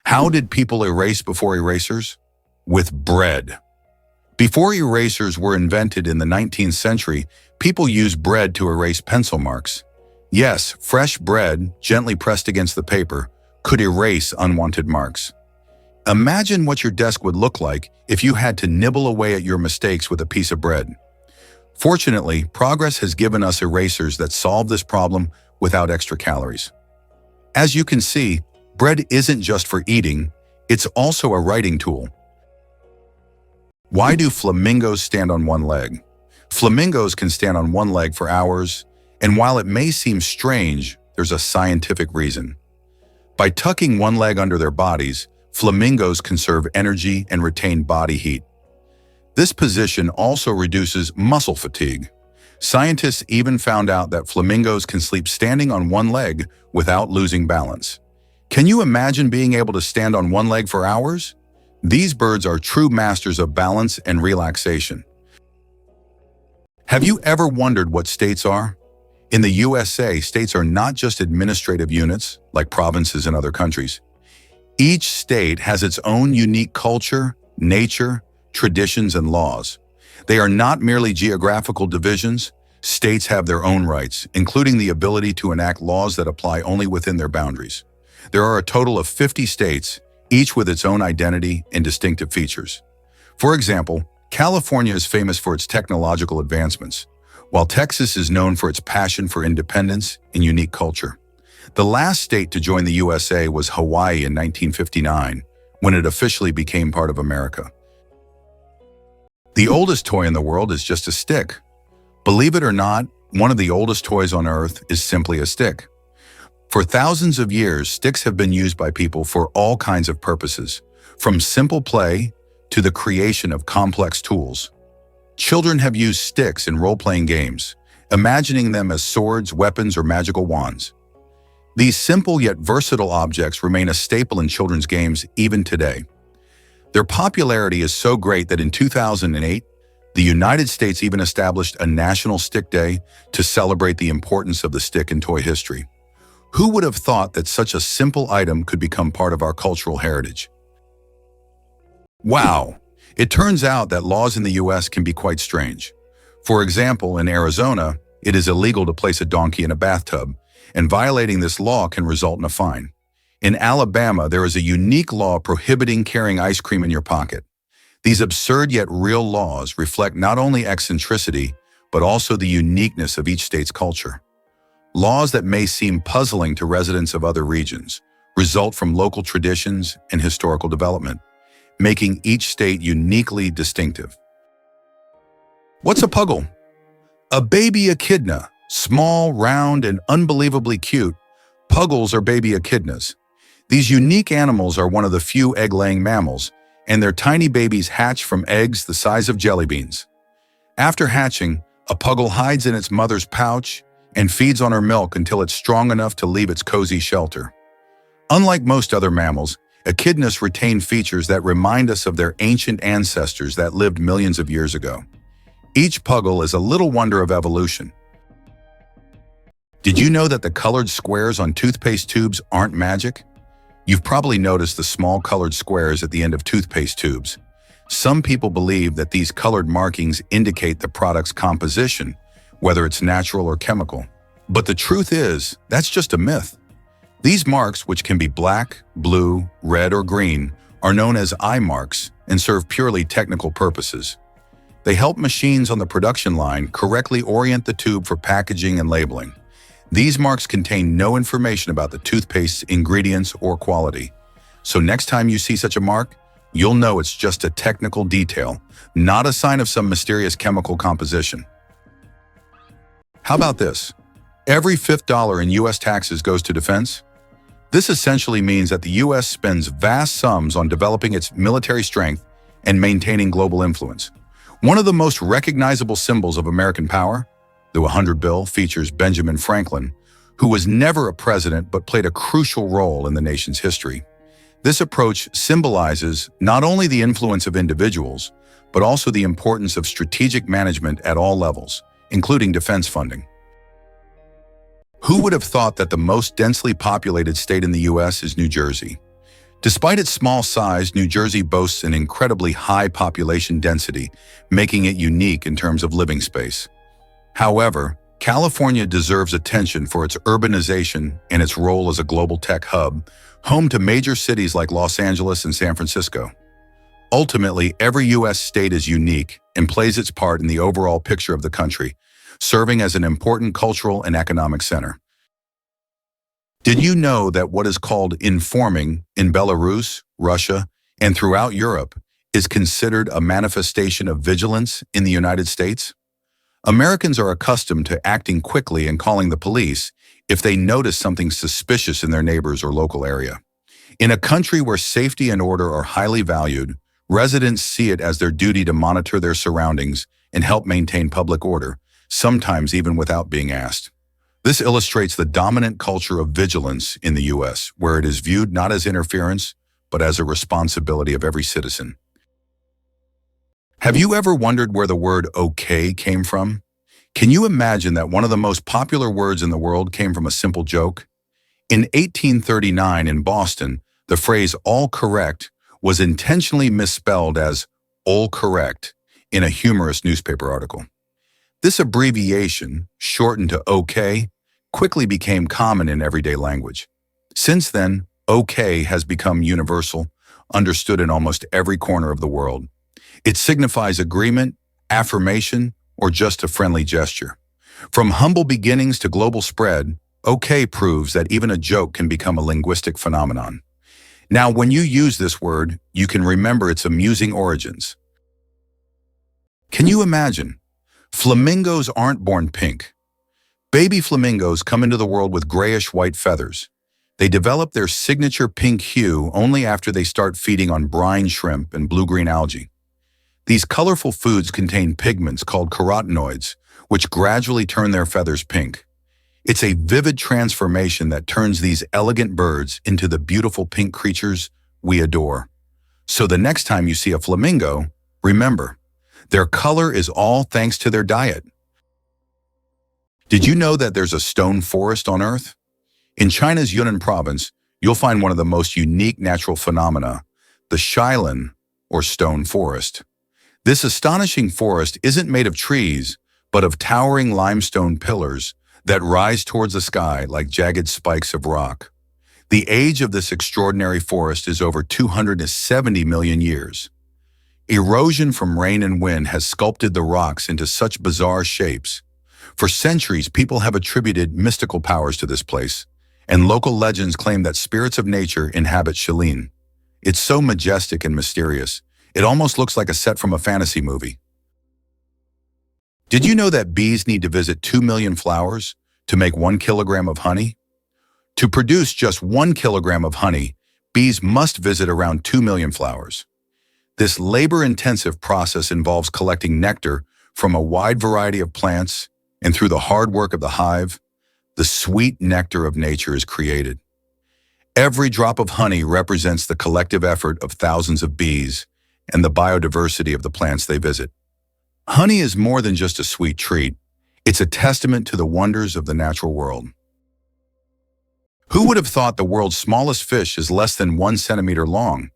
How did people erase before erasers? With bread. Before erasers were invented in the 19th century, people used bread to erase pencil marks. Yes, fresh bread, gently pressed against the paper, could erase unwanted marks. Imagine what your desk would look like if you had to nibble away at your mistakes with a piece of bread. Fortunately, progress has given us erasers that solve this problem without extra calories. As you can see, bread isn't just for eating, it's also a writing tool. Why do flamingos stand on one leg? Flamingos can stand on one leg for hours, and while it may seem strange, there's a scientific reason. By tucking one leg under their bodies, flamingos conserve energy and retain body heat. This position also reduces muscle fatigue. Scientists even found out that flamingos can sleep standing on one leg without losing balance. Can you imagine being able to stand on one leg for hours? These birds are true masters of balance and relaxation. Have you ever wondered what states are? In the USA, states are not just administrative units, like provinces in other countries. Each state has its own unique culture, nature, traditions, and laws. They are not merely geographical divisions. States have their own rights, including the ability to enact laws that apply only within their boundaries. There are a total of 50 states, each with its own identity and distinctive features. For example, California is famous for its technological advancements, while Texas is known for its passion for independence and unique culture. The last state to join the USA was Hawaii in 1959, when it officially became part of America. The oldest toy in the world is just a stick. Believe it or not, one of the oldest toys on Earth is simply a stick. For thousands of years, sticks have been used by people for all kinds of purposes, from simple play to the creation of complex tools. Children have used sticks in role-playing games, imagining them as swords, weapons, or magical wands. These simple yet versatile objects remain a staple in children's games even today. Their popularity is so great that in 2008, the United States even established a National Stick Day to celebrate the importance of the stick in toy history. Who would have thought that such a simple item could become part of our cultural heritage? Wow! It turns out that laws in the US can be quite strange. For example, in Arizona, it is illegal to place a donkey in a bathtub, and violating this law can result in a fine. In Alabama, there is a unique law prohibiting carrying ice cream in your pocket. These absurd yet real laws reflect not only eccentricity, but also the uniqueness of each state's culture. Laws that may seem puzzling to residents of other regions result from local traditions and historical development, making each state uniquely distinctive. What's a puggle? A baby echidna, small, round, and unbelievably cute. Puggles are baby echidnas. These unique animals are one of the few egg-laying mammals, and their tiny babies hatch from eggs the size of jelly beans. After hatching, a puggle hides in its mother's pouch and feeds on her milk until it's strong enough to leave its cozy shelter. Unlike most other mammals, echidnas retain features that remind us of their ancient ancestors that lived millions of years ago. Each puggle is a little wonder of evolution. Did you know that the colored squares on toothpaste tubes aren't magic? You've probably noticed the small colored squares at the end of toothpaste tubes. Some people believe that these colored markings indicate the product's composition, whether it's natural or chemical. But the truth is, that's just a myth. These marks, which can be black, blue, red, or green, are known as eye marks and serve purely technical purposes. They help machines on the production line correctly orient the tube for packaging and labeling. These marks contain no information about the toothpaste's ingredients or quality. So next time you see such a mark, you'll know it's just a technical detail, not a sign of some mysterious chemical composition. How about this? Every fifth dollar in US taxes goes to defense. This essentially means that the US spends vast sums on developing its military strength and maintaining global influence. One of the most recognizable symbols of American power, the 100 bill, features Benjamin Franklin, who was never a president but played a crucial role in the nation's history. This approach symbolizes not only the influence of individuals, but also the importance of strategic management at all levels, including defense funding. Who would have thought that the most densely populated state in the US is New Jersey? Despite its small size, New Jersey boasts an incredibly high population density, making it unique in terms of living space. However, California deserves attention for its urbanization and its role as a global tech hub, home to major cities like Los Angeles and San Francisco. Ultimately, every U.S. state is unique and plays its part in the overall picture of the country, serving as an important cultural and economic center. Did you know that what is called informing in Belarus, Russia, and throughout Europe is considered a manifestation of vigilance in the United States? Americans are accustomed to acting quickly and calling the police if they notice something suspicious in their neighbors or local area. In a country where safety and order are highly valued, residents see it as their duty to monitor their surroundings and help maintain public order, sometimes even without being asked. This illustrates the dominant culture of vigilance in the U.S., where it is viewed not as interference, but as a responsibility of every citizen. Have you ever wondered where the word okay came from? Can you imagine that one of the most popular words in the world came from a simple joke? In 1839 in Boston, the phrase all correct was intentionally misspelled as all correct in a humorous newspaper article. This abbreviation, shortened to OK, quickly became common in everyday language. Since then, OK has become universal, understood in almost every corner of the world. It signifies agreement, affirmation, or just a friendly gesture. From humble beginnings to global spread, OK proves that even a joke can become a linguistic phenomenon. Now, when you use this word, you can remember its amusing origins. Can you imagine? Flamingos aren't born pink. Baby flamingos come into the world with grayish-white feathers. They develop their signature pink hue only after they start feeding on brine shrimp and blue-green algae. These colorful foods contain pigments called carotenoids, which gradually turn their feathers pink. It's a vivid transformation that turns these elegant birds into the beautiful pink creatures we adore. So the next time you see a flamingo, remember, their color is all thanks to their diet. Did you know that there's a stone forest on Earth? In China's Yunnan province, you'll find one of the most unique natural phenomena, the skyline, or stone forest. This astonishing forest isn't made of trees, but of towering limestone pillars that rise towards the sky like jagged spikes of rock. The age of this extraordinary forest is over 270 million years. Erosion from rain and wind has sculpted the rocks into such bizarre shapes. For centuries, people have attributed mystical powers to this place, and local legends claim that spirits of nature inhabit Shalin. It's so majestic and mysterious, it almost looks like a set from a fantasy movie. Did you know that bees need to visit 2 million flowers to make 1 kilogram of honey? To produce just 1 kilogram of honey, bees must visit around 2 million flowers. This labor-intensive process involves collecting nectar from a wide variety of plants, and through the hard work of the hive, the sweet nectar of nature is created. Every drop of honey represents the collective effort of thousands of bees and the biodiversity of the plants they visit. Honey is more than just a sweet treat. It's a testament to the wonders of the natural world. Who would have thought the world's smallest fish is less than 1 centimeter long?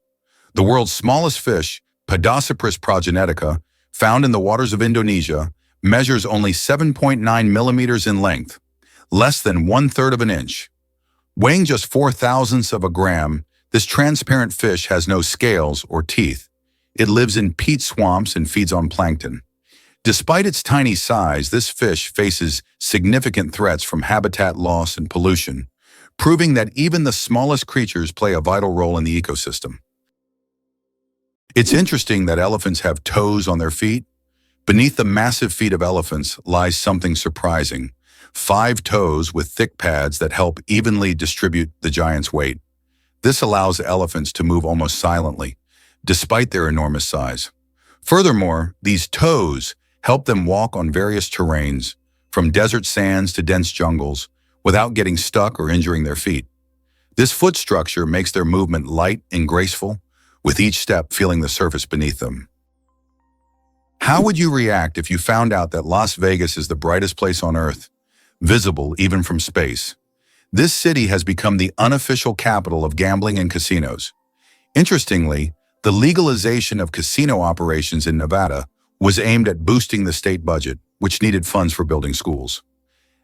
The world's smallest fish, Podocypris progenetica, found in the waters of Indonesia, measures only 7.9 millimeters in length, less than 1/3 of an inch. Weighing just 4/1000ths of a gram, this transparent fish has no scales or teeth. It lives in peat swamps and feeds on plankton. Despite its tiny size, this fish faces significant threats from habitat loss and pollution, proving that even the smallest creatures play a vital role in the ecosystem. It's interesting that elephants have toes on their feet. Beneath the massive feet of elephants lies something surprising: 5 toes with thick pads that help evenly distribute the giant's weight. This allows elephants to move almost silently, despite their enormous size. Furthermore, these toes help them walk on various terrains, from desert sands to dense jungles, without getting stuck or injuring their feet. This foot structure makes their movement light and graceful, with each step feeling the surface beneath them. How would you react if you found out that Las Vegas is the brightest place on Earth, visible even from space? This city has become the unofficial capital of gambling and casinos. Interestingly, the legalization of casino operations in Nevada was aimed at boosting the state budget, which needed funds for building schools.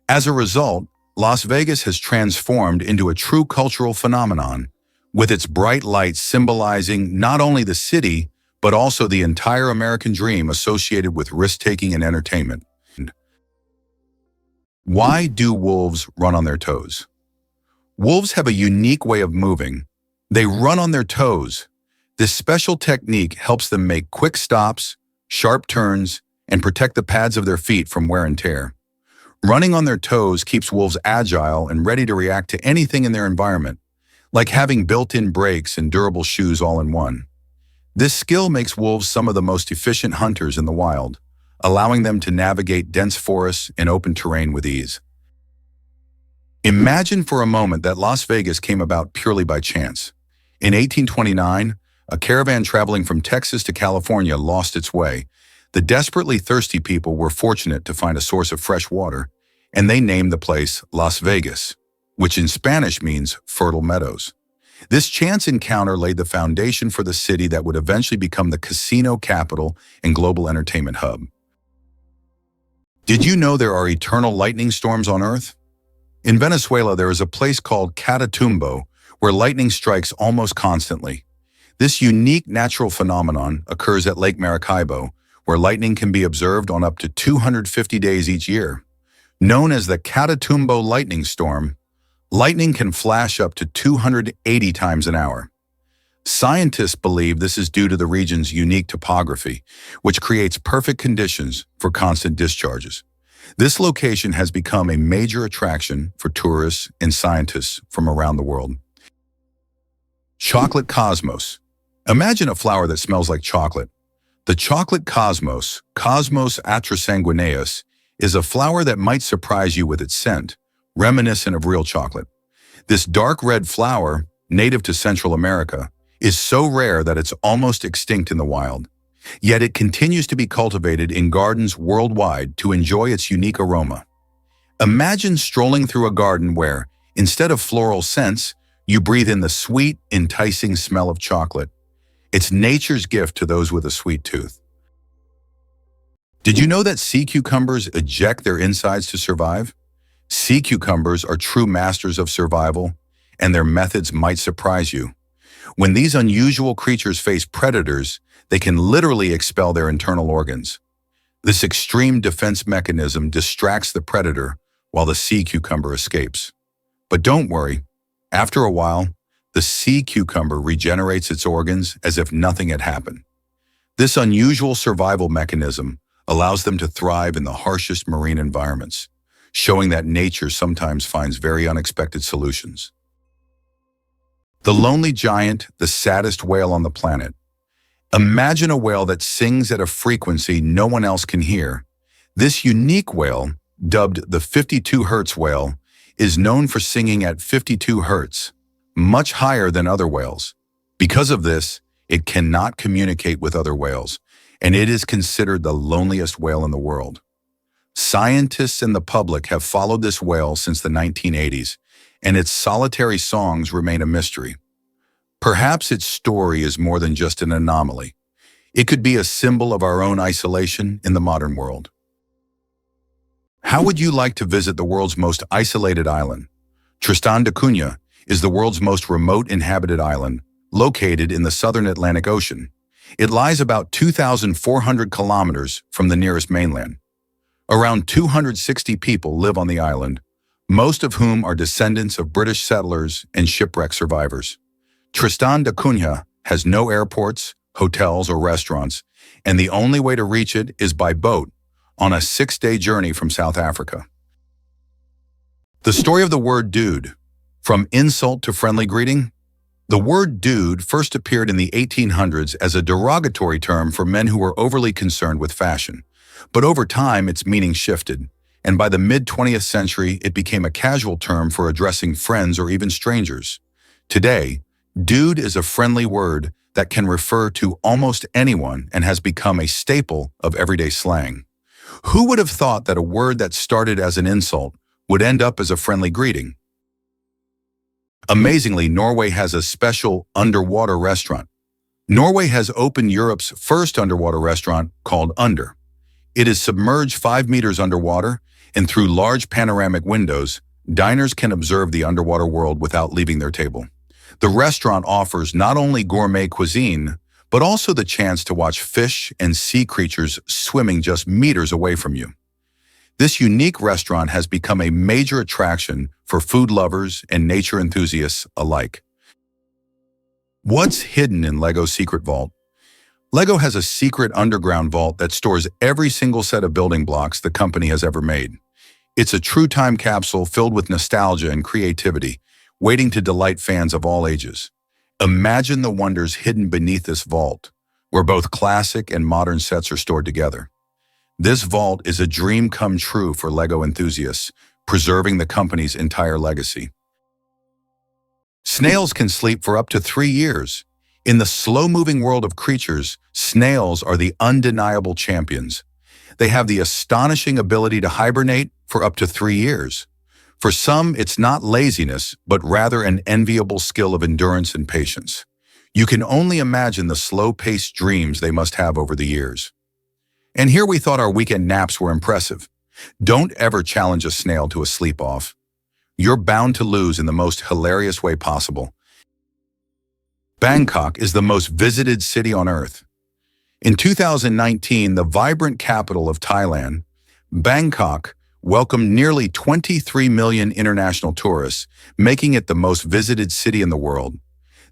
As a result, Las Vegas has transformed into a true cultural phenomenon, with its bright lights symbolizing not only the city, but also the entire American dream associated with risk-taking and entertainment. Why do wolves run on their toes? Wolves have a unique way of moving. They run on their toes. This special technique helps them make quick stops, sharp turns, and protect the pads of their feet from wear and tear. Running on their toes keeps wolves agile and ready to react to anything in their environment, like having built-in brakes and durable shoes all in one. This skill makes wolves some of the most efficient hunters in the wild, allowing them to navigate dense forests and open terrain with ease. Imagine for a moment that Las Vegas came about purely by chance. In 1829, a caravan traveling from Texas to California lost its way. The desperately thirsty people were fortunate to find a source of fresh water, and they named the place Las Vegas, which in Spanish means fertile meadows. This chance encounter laid the foundation for the city that would eventually become the casino capital and global entertainment hub. Did you know there are eternal lightning storms on Earth? In Venezuela, there is a place called Catatumbo where lightning strikes almost constantly. This unique natural phenomenon occurs at Lake Maracaibo, where lightning can be observed on up to 250 days each year. Known as the Catatumbo lightning storm, lightning can flash up to 280 times an hour. Scientists believe this is due to the region's unique topography, which creates perfect conditions for constant discharges. This location has become a major attraction for tourists and scientists from around the world. Chocolate cosmos. Imagine a flower that smells like chocolate. The chocolate cosmos, Cosmos atrasanguineus, is a flower that might surprise you with its scent, reminiscent of real chocolate. This dark red flower, native to Central America, is so rare that it's almost extinct in the wild. Yet it continues to be cultivated in gardens worldwide to enjoy its unique aroma. Imagine strolling through a garden where, instead of floral scents, you breathe in the sweet, enticing smell of chocolate. It's nature's gift to those with a sweet tooth. Did you know that sea cucumbers eject their insides to survive? Sea cucumbers are true masters of survival, and their methods might surprise you. When these unusual creatures face predators, they can literally expel their internal organs. This extreme defense mechanism distracts the predator while the sea cucumber escapes. But don't worry, after a while, the sea cucumber regenerates its organs as if nothing had happened. This unusual survival mechanism allows them to thrive in the harshest marine environments, showing that nature sometimes finds very unexpected solutions. The lonely giant, the saddest whale on the planet. Imagine a whale that sings at a frequency no one else can hear. This unique whale, dubbed the 52 Hertz whale, is known for singing at 52 Hertz, much higher than other whales. Because of this, it cannot communicate with other whales, and it is considered the loneliest whale in the world. Scientists and the public have followed this whale since the 1980s, and its solitary songs remain a mystery. Perhaps its story is more than just an anomaly. It could be a symbol of our own isolation in the modern world. How would you like to visit the world's most isolated island? Tristan da Cunha is the world's most remote inhabited island, located in the southern Atlantic Ocean. It lies about 2,400 kilometers from the nearest mainland. Around 260 people live on the island, most of whom are descendants of British settlers and shipwreck survivors. Tristan da Cunha has no airports, hotels, or restaurants, and the only way to reach it is by boat on a 6-day journey from South Africa. The story of the word dude. From insult to friendly greeting? The word dude first appeared in the 1800s as a derogatory term for men who were overly concerned with fashion. But over time, its meaning shifted, and by the mid-20th century, it became a casual term for addressing friends or even strangers. Today, dude is a friendly word that can refer to almost anyone and has become a staple of everyday slang. Who would have thought that a word that started as an insult would end up as a friendly greeting? Amazingly, Norway has a special underwater restaurant. Norway has opened Europe's first underwater restaurant called Under. It is submerged 5 meters underwater, and through large panoramic windows, diners can observe the underwater world without leaving their table. The restaurant offers not only gourmet cuisine, but also the chance to watch fish and sea creatures swimming just meters away from you. This unique restaurant has become a major attraction for food lovers and nature enthusiasts alike. What's hidden in LEGO's secret vault? LEGO has a secret underground vault that stores every single set of building blocks the company has ever made. It's a true time capsule filled with nostalgia and creativity, waiting to delight fans of all ages. Imagine the wonders hidden beneath this vault, where both classic and modern sets are stored together. This vault is a dream come true for LEGO enthusiasts, preserving the company's entire legacy. Snails can sleep for up to 3 years. In the slow-moving world of creatures, snails are the undeniable champions. They have the astonishing ability to hibernate for up to 3 years. For some, it's not laziness, but rather an enviable skill of endurance and patience. You can only imagine the slow-paced dreams they must have over the years. And here we thought our weekend naps were impressive. Don't ever challenge a snail to a sleep-off. You're bound to lose in the most hilarious way possible. Bangkok is the most visited city on Earth. In 2019, the vibrant capital of Thailand, Bangkok welcomed nearly 23 million international tourists, making it the most visited city in the world.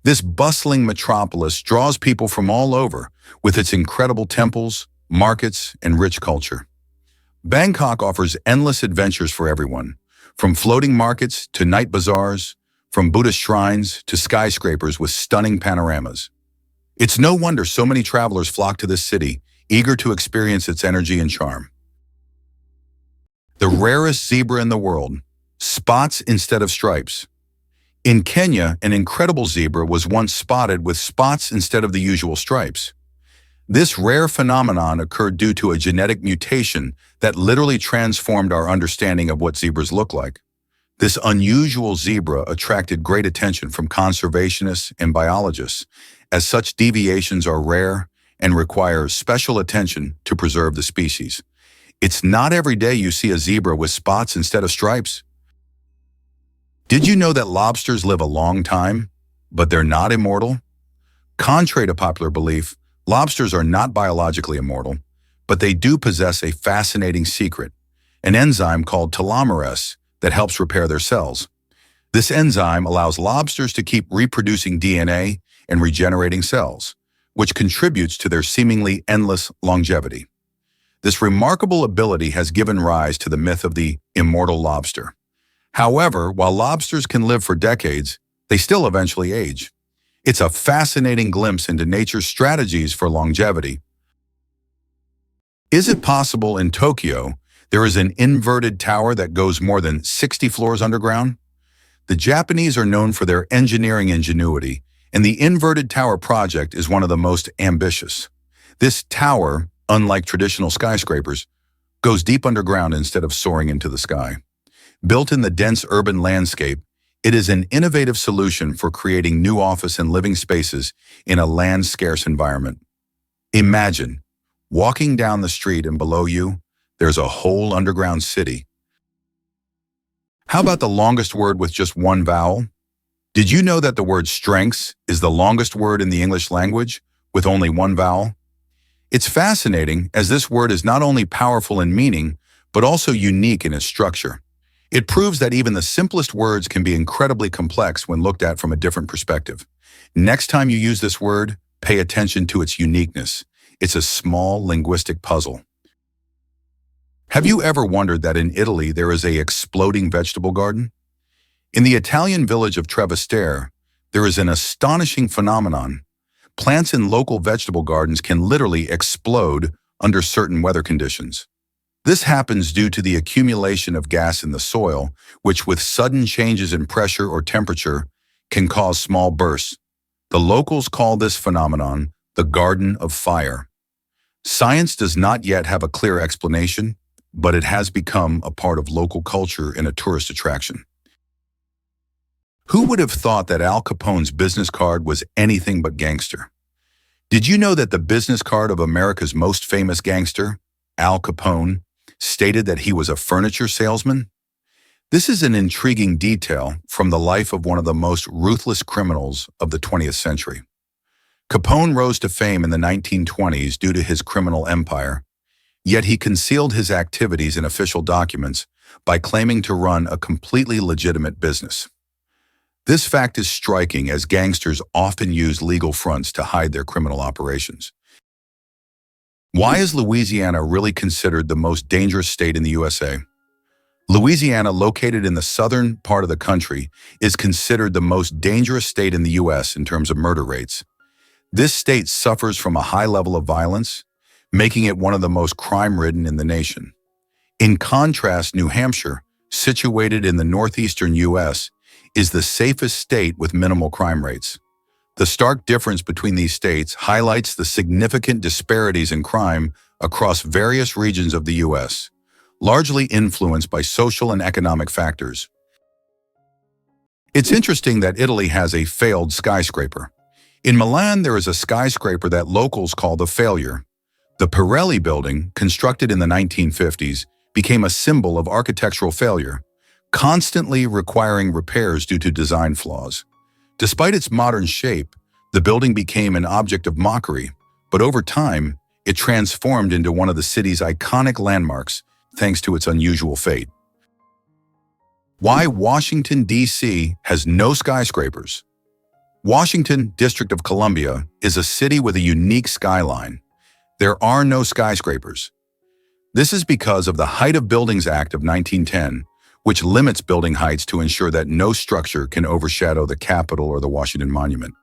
This bustling metropolis draws people from all over, with its incredible temples, markets, and rich culture. Bangkok offers endless adventures for everyone, from floating markets to night bazaars, from Buddhist shrines to skyscrapers with stunning panoramas. It's no wonder so many travelers flock to this city, eager to experience its energy and charm. The rarest zebra in the world, spots instead of stripes. In Kenya, an incredible zebra was once spotted with spots instead of the usual stripes. This rare phenomenon occurred due to a genetic mutation that literally transformed our understanding of what zebras look like. This unusual zebra attracted great attention from conservationists and biologists, as such deviations are rare and require special attention to preserve the species. It's not every day you see a zebra with spots instead of stripes. Did you know that lobsters live a long time, but they're not immortal? Contrary to popular belief, lobsters are not biologically immortal, but they do possess a fascinating secret, an enzyme called telomerase that helps repair their cells. This enzyme allows lobsters to keep reproducing DNA and regenerating cells, which contributes to their seemingly endless longevity. This remarkable ability has given rise to the myth of the immortal lobster. However, while lobsters can live for decades, they still eventually age. It's a fascinating glimpse into nature's strategies for longevity. Is it possible in Tokyo there is an inverted tower that goes more than 60 floors underground? The Japanese are known for their engineering ingenuity, and the inverted tower project is one of the most ambitious. This tower, unlike traditional skyscrapers, goes deep underground instead of soaring into the sky. Built in the dense urban landscape, it is an innovative solution for creating new office and living spaces in a land-scarce environment. Imagine walking down the street and below you, there's a whole underground city. How about the longest word with just one vowel? Did you know that the word strengths is the longest word in the English language with only one vowel? It's fascinating as this word is not only powerful in meaning, but also unique in its structure. It proves that even the simplest words can be incredibly complex when looked at from a different perspective. Next time you use this word, pay attention to its uniqueness. It's a small linguistic puzzle. Have you ever wondered that in Italy there is an exploding vegetable garden? In the Italian village of Trevestare, there is an astonishing phenomenon. Plants in local vegetable gardens can literally explode under certain weather conditions. This happens due to the accumulation of gas in the soil, which with sudden changes in pressure or temperature can cause small bursts. The locals call this phenomenon the Garden of Fire. Science does not yet have a clear explanation, but it has become a part of local culture and a tourist attraction. Who would have thought that Al Capone's business card was anything but gangster? Did you know that the business card of America's most famous gangster, Al Capone, stated that he was a furniture salesman? This is an intriguing detail from the life of one of the most ruthless criminals of the 20th century. Capone rose to fame in the 1920s due to his criminal empire, yet he concealed his activities in official documents by claiming to run a completely legitimate business. This fact is striking as gangsters often use legal fronts to hide their criminal operations. Why is Louisiana really considered the most dangerous state in the USA? Louisiana, located in the southern part of the country, is considered the most dangerous state in the US in terms of murder rates. This state suffers from a high level of violence, making it one of the most crime-ridden in the nation. In contrast, New Hampshire, situated in the northeastern US, is the safest state with minimal crime rates. The stark difference between these states highlights the significant disparities in crime across various regions of the US, largely influenced by social and economic factors. It's interesting that Italy has a failed skyscraper. In Milan, there is a skyscraper that locals call the failure. The Pirelli building, constructed in the 1950s, became a symbol of architectural failure, constantly requiring repairs due to design flaws. Despite its modern shape, the building became an object of mockery, but over time, it transformed into one of the city's iconic landmarks thanks to its unusual fate. Why Washington, D.C. has no skyscrapers? Washington, District of Columbia, is a city with a unique skyline. There are no skyscrapers. This is because of the Height of Buildings Act of 1910, which limits building heights to ensure that no structure can overshadow the Capitol or the Washington Monument.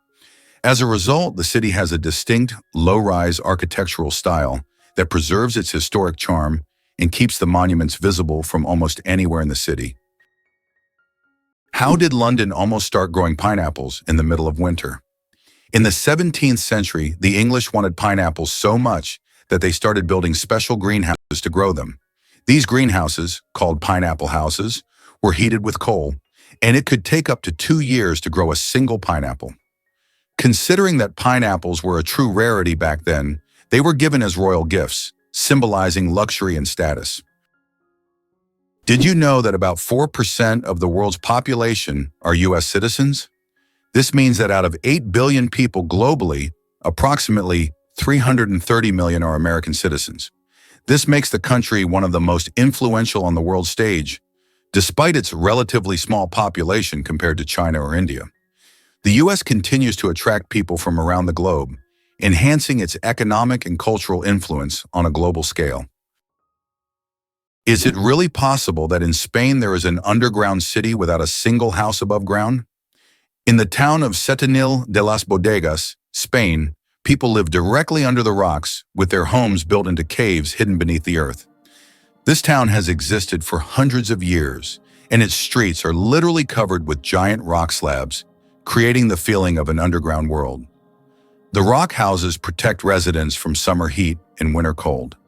As a result, the city has a distinct, low-rise architectural style that preserves its historic charm and keeps the monuments visible from almost anywhere in the city. How did London almost start growing pineapples in the middle of winter? In the 17th century, the English wanted pineapples so much that they started building special greenhouses to grow them. These greenhouses, called pineapple houses, were heated with coal, and it could take up to 2 years to grow a single pineapple. Considering that pineapples were a true rarity back then, they were given as royal gifts, symbolizing luxury and status. Did you know that about 4% of the world's population are U.S. citizens? This means that out of 8 billion people globally, approximately 330 million are American citizens. This makes the country one of the most influential on the world stage, despite its relatively small population compared to China or India. The U.S. continues to attract people from around the globe, enhancing its economic and cultural influence on a global scale. Is it really possible that in Spain there is an underground city without a single house above ground? In the town of Setenil de las Bodegas, Spain, people live directly under the rocks with their homes built into caves hidden beneath the earth. This town has existed for hundreds of years, and its streets are literally covered with giant rock slabs, creating the feeling of an underground world. The rock houses protect residents from summer heat and winter cold.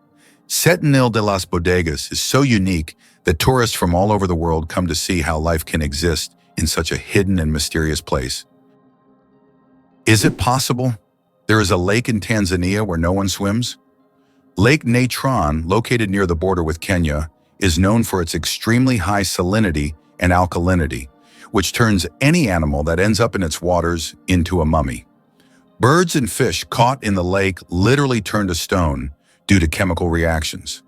Setenil de las Bodegas is so unique that tourists from all over the world come to see how life can exist in such a hidden and mysterious place. Is it possible there is a lake in Tanzania where no one swims? Lake Natron, located near the border with Kenya, is known for its extremely high salinity and alkalinity, which turns any animal that ends up in its waters into a mummy. Birds and fish caught in the lake literally turn to stone due to chemical reactions.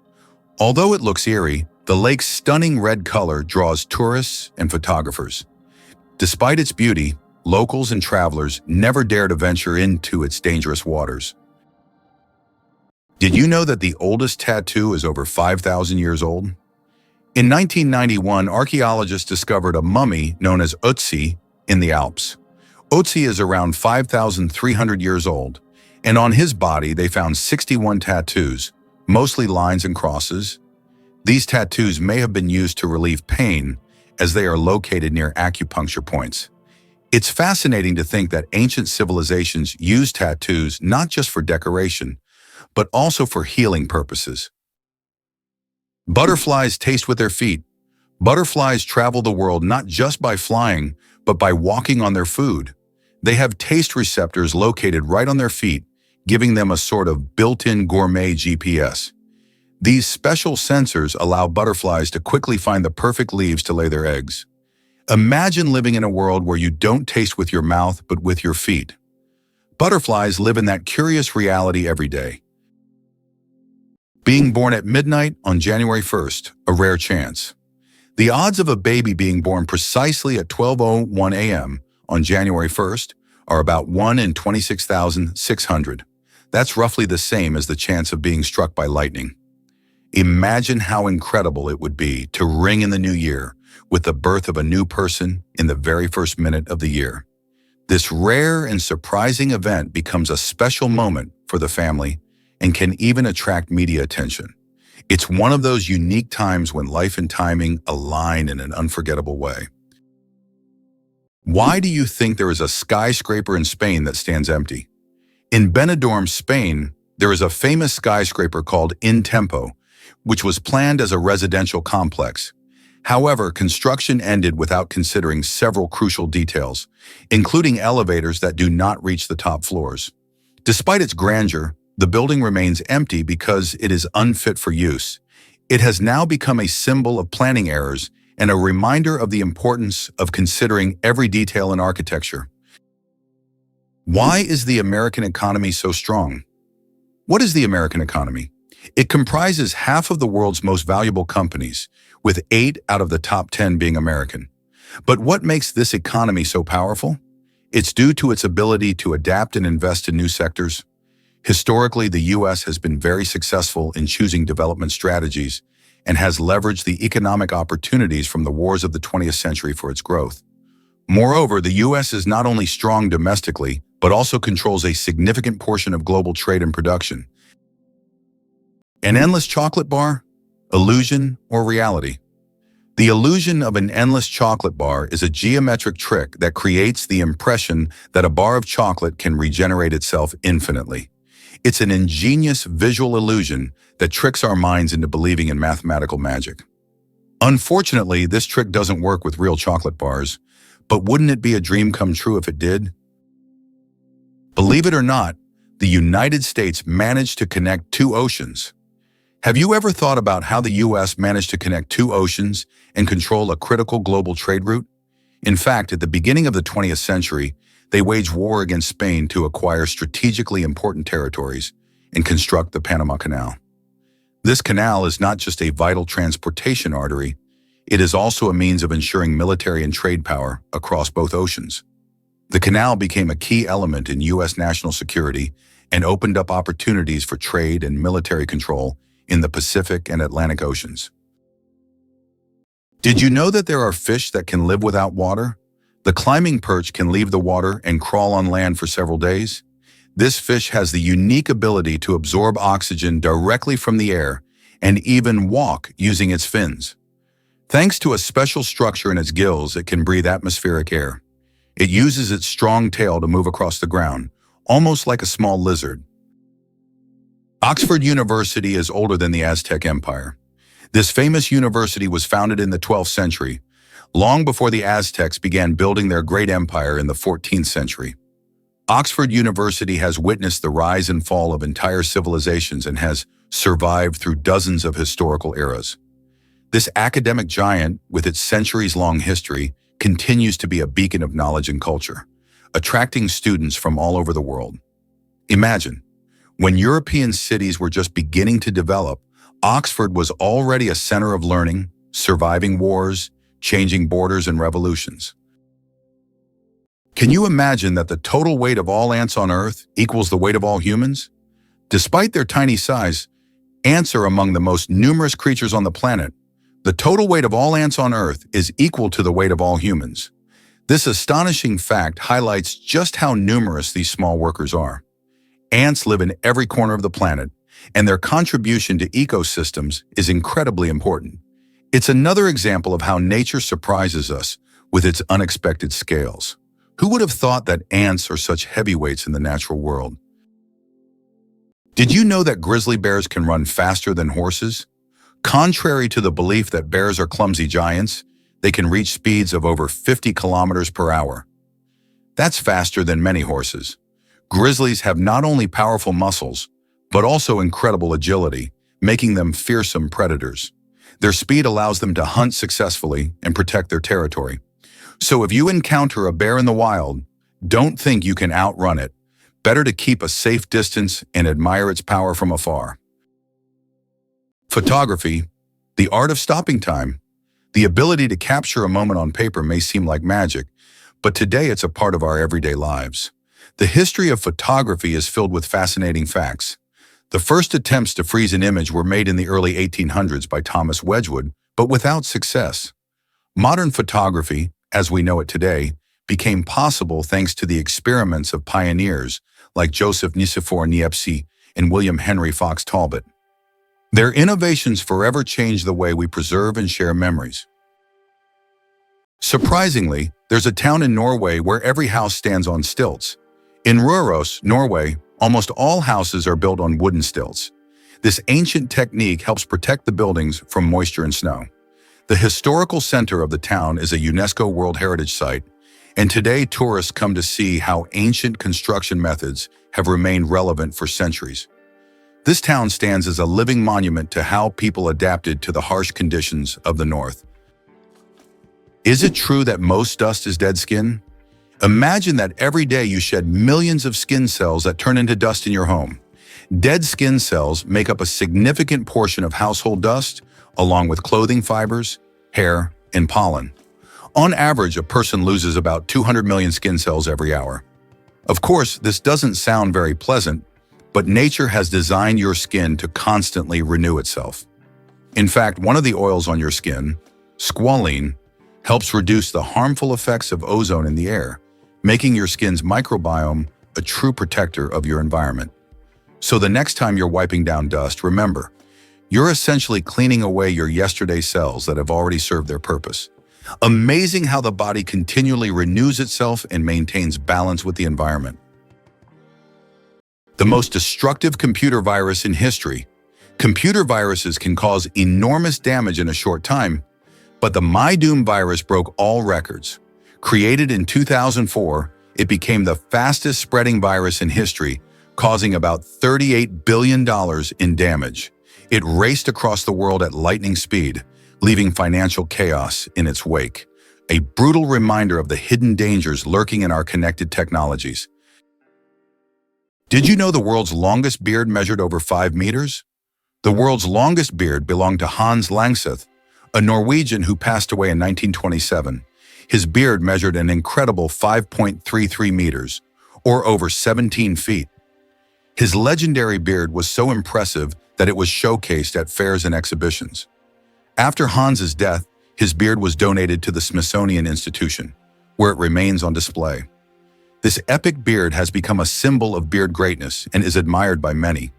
Although it looks eerie, the lake's stunning red color draws tourists and photographers. Despite its beauty, locals and travelers never dare to venture into its dangerous waters. Did you know that the oldest tattoo is over 5,000 years old? In 1991, archaeologists discovered a mummy known as Ötzi in the Alps. Ötzi is around 5,300 years old, and on his body they found 61 tattoos, mostly lines and crosses. These tattoos may have been used to relieve pain, as they are located near acupuncture points. It's fascinating to think that ancient civilizations used tattoos not just for decoration, but also for healing purposes. Butterflies taste with their feet. Butterflies travel the world not just by flying, but by walking on their food. They have taste receptors located right on their feet, giving them a sort of built-in gourmet GPS. These special sensors allow butterflies to quickly find the perfect leaves to lay their eggs. Imagine living in a world where you don't taste with your mouth, but with your feet. Butterflies live in that curious reality every day. Being born at midnight on January 1st, a rare chance. The odds of a baby being born precisely at 12:01 a.m. on January 1st are about 1 in 26,600. That's roughly the same as the chance of being struck by lightning. Imagine how incredible it would be to ring in the new year with the birth of a new person in the very first minute of the year. This rare and surprising event becomes a special moment for the family and can even attract media attention. It's one of those unique times when life and timing align in an unforgettable way. Why do you think there is a skyscraper in Spain that stands empty? In Benidorm, Spain, there is a famous skyscraper called In Tempo, which was planned as a residential complex. However, construction ended without considering several crucial details, including elevators that do not reach the top floors. Despite its grandeur, the building remains empty because it is unfit for use. It has now become a symbol of planning errors and a reminder of the importance of considering every detail in architecture. Why is the American economy so strong? What is the American economy? It comprises half of the world's most valuable companies, with 8 out of the top 10 being American. But what makes this economy so powerful? It's due to its ability to adapt and invest in new sectors. Historically, the U.S. has been very successful in choosing development strategies and has leveraged the economic opportunities from the wars of the 20th century for its growth. Moreover, the U.S. is not only strong domestically, but also controls a significant portion of global trade and production. An endless chocolate bar? Illusion or reality? The illusion of an endless chocolate bar is a geometric trick that creates the impression that a bar of chocolate can regenerate itself infinitely. It's an ingenious visual illusion that tricks our minds into believing in mathematical magic. Unfortunately, this trick doesn't work with real chocolate bars, but wouldn't it be a dream come true if it did? Believe it or not, the United States managed to connect 2 oceans. Have you ever thought about how the U.S. managed to connect 2 oceans and control a critical global trade route? In fact, at the beginning of the 20th century, they waged war against Spain to acquire strategically important territories and construct the Panama Canal. This canal is not just a vital transportation artery, it is also a means of ensuring military and trade power across both oceans. The canal became a key element in U.S. national security and opened up opportunities for trade and military control in the Pacific and Atlantic Oceans. Did you know that there are fish that can live without water? The climbing perch can leave the water and crawl on land for several days. This fish has the unique ability to absorb oxygen directly from the air and even walk using its fins. Thanks to a special structure in its gills, it can breathe atmospheric air. It uses its strong tail to move across the ground, almost like a small lizard. Oxford University is older than the Aztec Empire. This famous university was founded in the 12th century, long before the Aztecs began building their great empire in the 14th century. Oxford University has witnessed the rise and fall of entire civilizations and has survived through dozens of historical eras. This academic giant, with its centuries-long history, continues to be a beacon of knowledge and culture, attracting students from all over the world. Imagine, when European cities were just beginning to develop, Oxford was already a center of learning, surviving wars, changing borders and revolutions. Can you imagine that the total weight of all ants on Earth equals the weight of all humans? Despite their tiny size, ants are among the most numerous creatures on the planet. The total weight of all ants on Earth is equal to the weight of all humans. This astonishing fact highlights just how numerous these small workers are. Ants live in every corner of the planet, and their contribution to ecosystems is incredibly important. It's another example of how nature surprises us with its unexpected scales. Who would have thought that ants are such heavyweights in the natural world? Did you know that grizzly bears can run faster than horses? Contrary to the belief that bears are clumsy giants, They can reach speeds of over 50 kilometers per hour. That's faster than many horses. Grizzlies have not only powerful muscles, but also incredible agility, making them fearsome predators. Their speed allows them to hunt successfully and protect their territory. So if you encounter a bear in the wild, don't think you can outrun it. Better to keep a safe distance and admire its power from afar. Photography, the art of stopping time. The ability to capture a moment on paper may seem like magic, but today it's a part of our everyday lives. The history of photography is filled with fascinating facts. The first attempts to freeze an image were made in the early 1800s by Thomas Wedgwood, but without success. Modern photography, as we know it today, became possible thanks to the experiments of pioneers like Joseph Nicephore Niepce and William Henry Fox Talbot. Their innovations forever changed the way we preserve and share memories. Surprisingly, there's a town in Norway where every house stands on stilts. In Rarest, Norway, almost all houses are built on wooden stilts. This ancient technique helps protect the buildings from moisture and snow. The historical center of the town is a UNESCO World Heritage Site, and today tourists come to see how ancient construction methods have remained relevant for centuries. This town stands as a living monument to how people adapted to the harsh conditions of the north. Is it true that most dust is dead skin? Imagine that every day you shed millions of skin cells that turn into dust in your home. Dead skin cells make up a significant portion of household dust, along with clothing fibers, hair, and pollen. On average, a person loses about 200 million skin cells every hour. Of course, this doesn't sound very pleasant, but nature has designed your skin to constantly renew itself. In fact, one of the oils on your skin, squalene, helps reduce the harmful effects of ozone in the air, making your skin's microbiome a true protector of your environment. So the next time you're wiping down dust, remember, you're essentially cleaning away your yesterday cells that have already served their purpose. Amazing how the body continually renews itself and maintains balance with the environment. The most destructive computer virus in history. Computer viruses can cause enormous damage in a short time, but the MyDoom virus broke all records. Created in 2004, it became the fastest spreading virus in history, causing about $38 billion in damage. It raced across the world at lightning speed, leaving financial chaos in its wake. A brutal reminder of the hidden dangers lurking in our connected technologies. Did you know the world's longest beard measured over 5 meters? The world's longest beard belonged to Hans Langseth, a Norwegian who passed away in 1927. His beard measured an incredible 5.33 meters, or over 17 feet. His legendary beard was so impressive that it was showcased at fairs and exhibitions. After Hans's death, his beard was donated to the Smithsonian Institution, where it remains on display. This epic beard has become a symbol of beard greatness and is admired by many.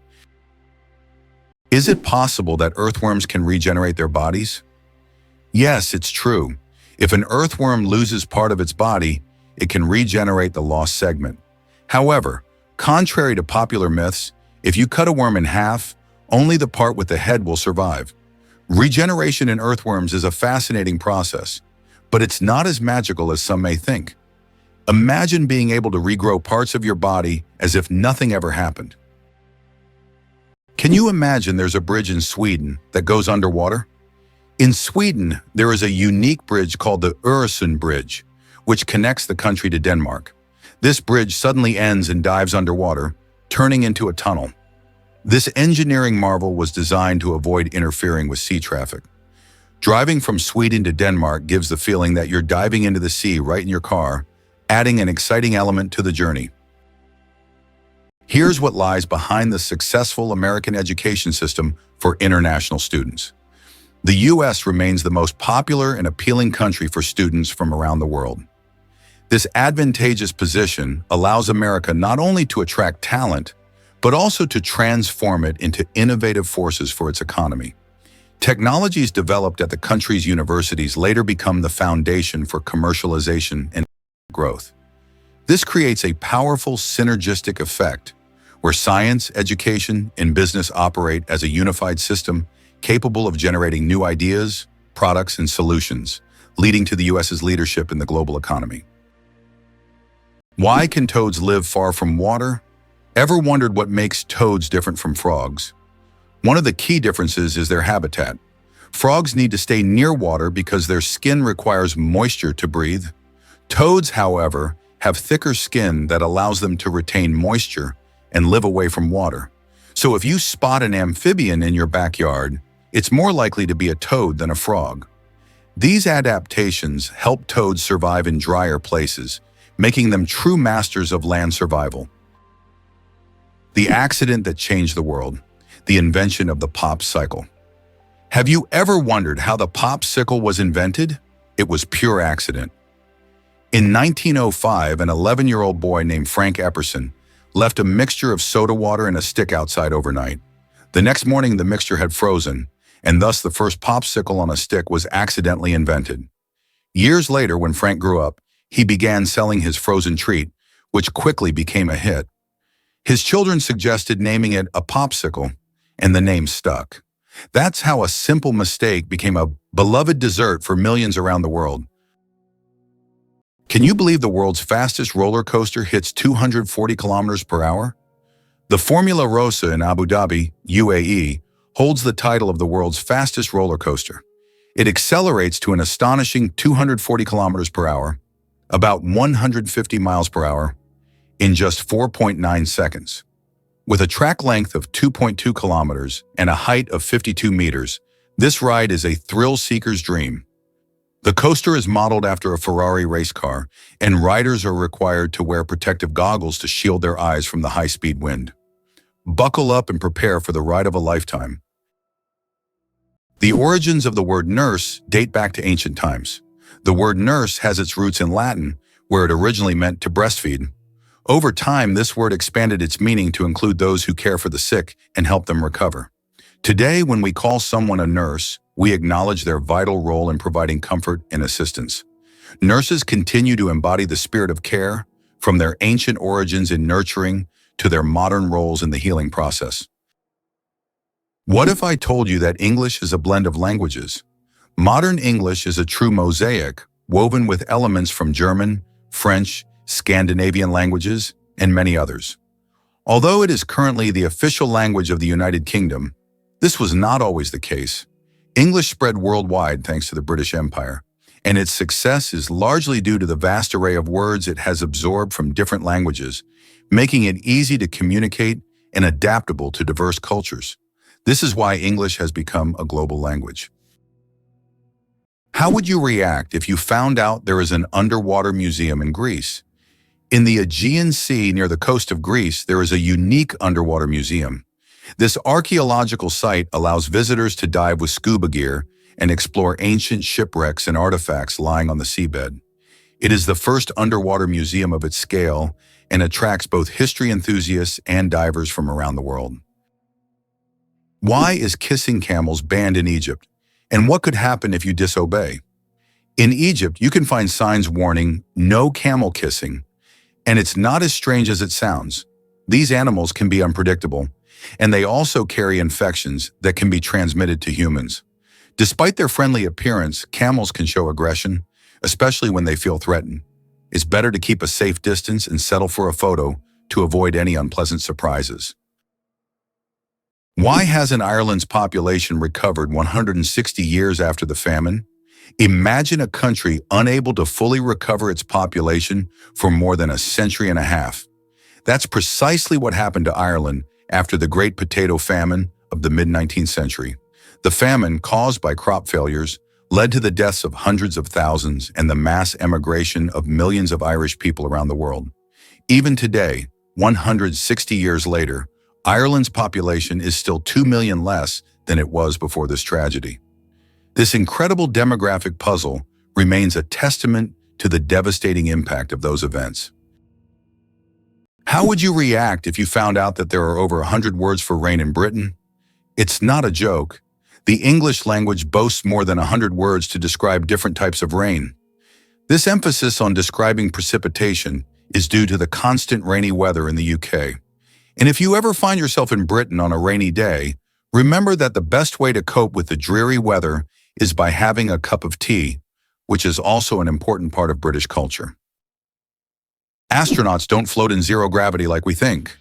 Is it possible that earthworms can regenerate their bodies? Yes, it's true. If an earthworm loses part of its body, it can regenerate the lost segment. However, contrary to popular myths, if you cut a worm in half, only the part with the head will survive. Regeneration in earthworms is a fascinating process, but it's not as magical as some may think. Imagine being able to regrow parts of your body as if nothing ever happened. Can you imagine there's a bridge in Sweden that goes underwater? In Sweden, there is a unique bridge called the Öresund Bridge, which connects the country to Denmark. This bridge suddenly ends and dives underwater, turning into a tunnel. This engineering marvel was designed to avoid interfering with sea traffic. Driving from Sweden to Denmark gives the feeling that you're diving into the sea right in your car, adding an exciting element to the journey. Here's what lies behind the successful American education system for international students. The U.S. remains the most popular and appealing country for students from around the world. This advantageous position allows America not only to attract talent, but also to transform it into innovative forces for its economy. Technologies developed at the country's universities later become the foundation for commercialization and growth. This creates a powerful synergistic effect where science, education, and business operate as a unified system capable of generating new ideas, products, and solutions, leading to the US's leadership in the global economy. Why can toads live far from water? Ever wondered what makes toads different from frogs? One of the key differences is their habitat. Frogs need to stay near water because their skin requires moisture to breathe. Toads, however, have thicker skin that allows them to retain moisture and live away from water. So if you spot an amphibian in your backyard, it's more likely to be a toad than a frog. These adaptations help toads survive in drier places, making them true masters of land survival. The accident that changed the world, the invention of the Popsicle. Have you ever wondered how the Popsicle was invented? It was pure accident. In 1905, an 11-year-old boy named Frank Epperson left a mixture of soda water and a stick outside overnight. The next morning, the mixture had frozen, and thus the first popsicle on a stick was accidentally invented. Years later, when Frank grew up, he began selling his frozen treat, which quickly became a hit. His children suggested naming it a popsicle, and the name stuck. That's how a simple mistake became a beloved dessert for millions around the world. Can you believe the world's fastest roller coaster hits 240 kilometers per hour? The Formula Rossa in Abu Dhabi, UAE, holds the title of the world's fastest roller coaster. It accelerates to an astonishing 240 kilometers per hour, about 150 miles per hour, in just 4.9 seconds. With a track length of 2.2 kilometers and a height of 52 meters, this ride is a thrill-seeker's dream. The coaster is modeled after a Ferrari race car, and riders are required to wear protective goggles to shield their eyes from the high-speed wind. Buckle up and prepare for the ride of a lifetime. The origins of the word nurse date back to ancient times. The word nurse has its roots in Latin, where it originally meant to breastfeed. Over time, this word expanded its meaning to include those who care for the sick and help them recover. Today, when we call someone a nurse, we acknowledge their vital role in providing comfort and assistance. Nurses continue to embody the spirit of care, from their ancient origins in nurturing to their modern roles in the healing process. What if I told you that English is a blend of languages? Modern English is a true mosaic, woven with elements from German, French, Scandinavian languages, and many others. Although it is currently the official language of the United Kingdom, this was not always the case. English spread worldwide thanks to the British Empire, and its success is largely due to the vast array of words it has absorbed from different languages, making it easy to communicate and adaptable to diverse cultures. This is why English has become a global language. How would you react if you found out there is an underwater museum in Greece? In the Aegean Sea near the coast of Greece, there is a unique underwater museum. This archaeological site allows visitors to dive with scuba gear and explore ancient shipwrecks and artifacts lying on the seabed. It is the first underwater museum of its scale and attracts both history enthusiasts and divers from around the world. Why is kissing camels banned in Egypt? And what could happen if you disobey? In Egypt, you can find signs warning, "No camel kissing." And it's not as strange as it sounds. These animals can be unpredictable, and they also carry infections that can be transmitted to humans. Despite their friendly appearance, camels can show aggression, especially when they feel threatened. It's better to keep a safe distance and settle for a photo to avoid any unpleasant surprises. Why hasn't Ireland's population recovered 160 years after the famine? Imagine a country unable to fully recover its population for more than a century and a half. That's precisely what happened to Ireland after the Great Potato Famine of the mid-19th century. The famine, caused by crop failures, led to the deaths of hundreds of thousands and the mass emigration of millions of Irish people around the world. Even today, 160 years later, Ireland's population is still 2 million less than it was before this tragedy. This incredible demographic puzzle remains a testament to the devastating impact of those events. How would you react if you found out that there are over 100 words for rain in Britain? It's not a joke. The English language boasts more than 100 words to describe different types of rain. This emphasis on describing precipitation is due to the constant rainy weather in the UK. And if you ever find yourself in Britain on a rainy day, remember that the best way to cope with the dreary weather is by having a cup of tea, which is also an important part of British culture. Astronauts don't float in zero gravity like we think.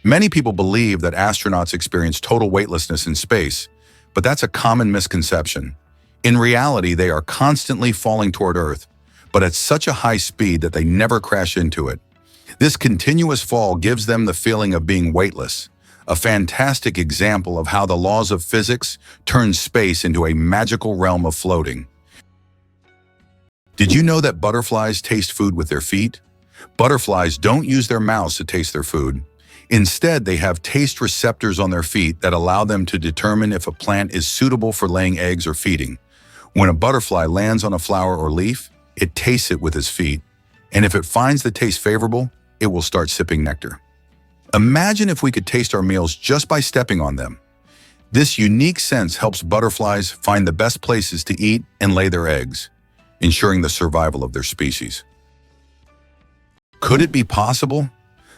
Many people believe that astronauts experience total weightlessness in space, but that's a common misconception. In reality, they are constantly falling toward Earth, but at such a high speed that they never crash into it. This continuous fall gives them the feeling of being weightless, a fantastic example of how the laws of physics turn space into a magical realm of floating. Did you know that butterflies taste food with their feet? Butterflies don't use their mouths to taste their food. Instead, they have taste receptors on their feet that allow them to determine if a plant is suitable for laying eggs or feeding. When a butterfly lands on a flower or leaf, it tastes it with its feet, and if it finds the taste favorable, it will start sipping nectar. Imagine if we could taste our meals just by stepping on them. This unique sense helps butterflies find the best places to eat and lay their eggs, ensuring the survival of their species. Could it be possible?